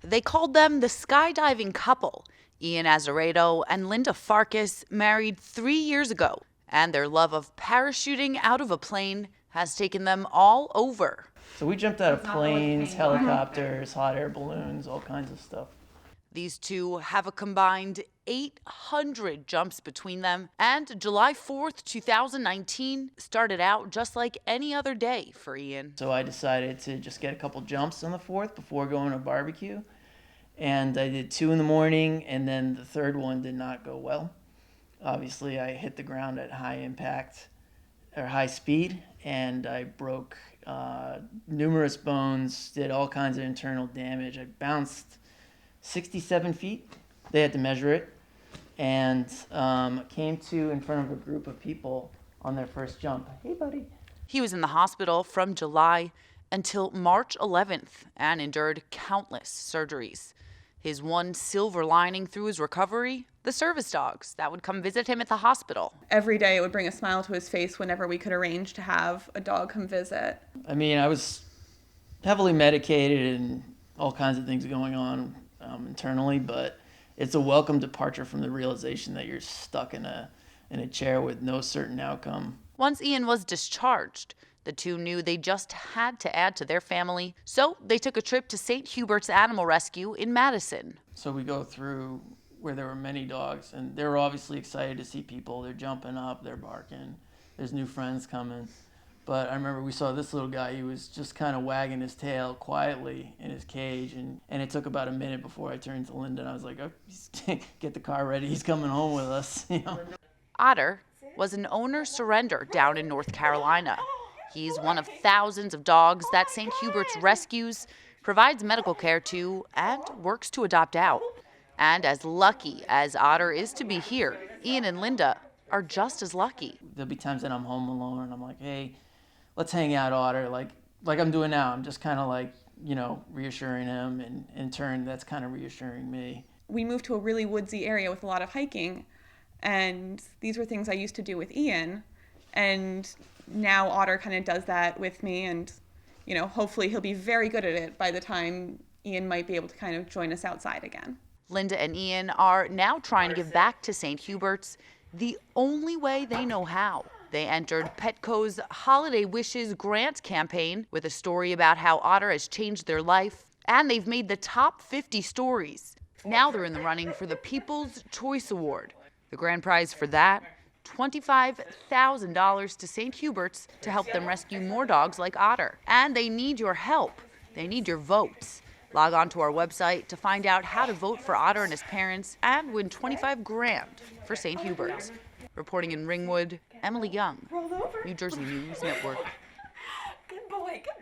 They called them the skydiving couple. Ian Azaredo and Linda Farkas married 3 years ago, and their love of parachuting out of a plane has taken them all over. So we jumped out of planes, helicopters, hot air balloons, all kinds of stuff. These two have a combined 800 jumps between them, and July 4th, 2019 started out just like any other day for Ian. So I decided to just get a couple jumps on the 4th before going to barbecue. And I did 2 in the morning, and then the third one did not go well. Obviously, I hit the ground at high impact or high speed, and I broke numerous bones, did all kinds of internal damage. I bounced 67 feet. They had to measure it, and came to in front of a group of people on their first jump. Hey, buddy. He was in the hospital from July until March 11th and endured countless surgeries. His one silver lining through his recovery, the service dogs that would come visit him at the hospital. Every day it would bring a smile to his face whenever we could arrange to have a dog come visit. I mean, I was heavily medicated and all kinds of things going on internally, but it's a welcome departure from the realization that you're stuck in a chair with no certain outcome. Once Ian was discharged, the two knew they just had to add to their family, so they took a trip to St. Huberts Animal Rescue in Madison. So we go through where there were many dogs, and they were obviously excited to see people. They're jumping up, they're barking, there's new friends coming. But I remember we saw this little guy, he was just kind of wagging his tail quietly in his cage, and it took about a minute before I turned to Linda, and I was like, oh, get the car ready, he's coming home with us. You know? Otter was an owner surrender down in North Carolina. He's one of thousands of dogs that St. Huberts rescues, provides medical care to, and works to adopt out. And as lucky as Otter is to be here, Ian and Linda are just as lucky. There'll be times that I'm home alone and I'm like, hey, let's hang out, Otter, like I'm doing now. I'm just kind of like, reassuring him, and in turn, that's kind of reassuring me. We moved to a really woodsy area with a lot of hiking, and these were things I used to do with Ian, and now Otter kind of does that with me, and hopefully he'll be very good at it by the time Ian might be able to kind of join us outside again. Linda and Ian are now trying to give back to St. Huberts the only way they know how. They entered Petco's Holiday Wishes grant campaign with a story about how Otter has changed their life, and they've made the top 50 stories. Now they're in the running for the People's Choice Award. The grand prize for that, $25,000 to St. Huberts to help them rescue more dogs like Otter. And they need your help. They need your votes. Log on to our website to find out how to vote for Otter and his parents and win $25,000 for St. Huberts. Reporting in Ringwood, Emily Young, New Jersey News Network.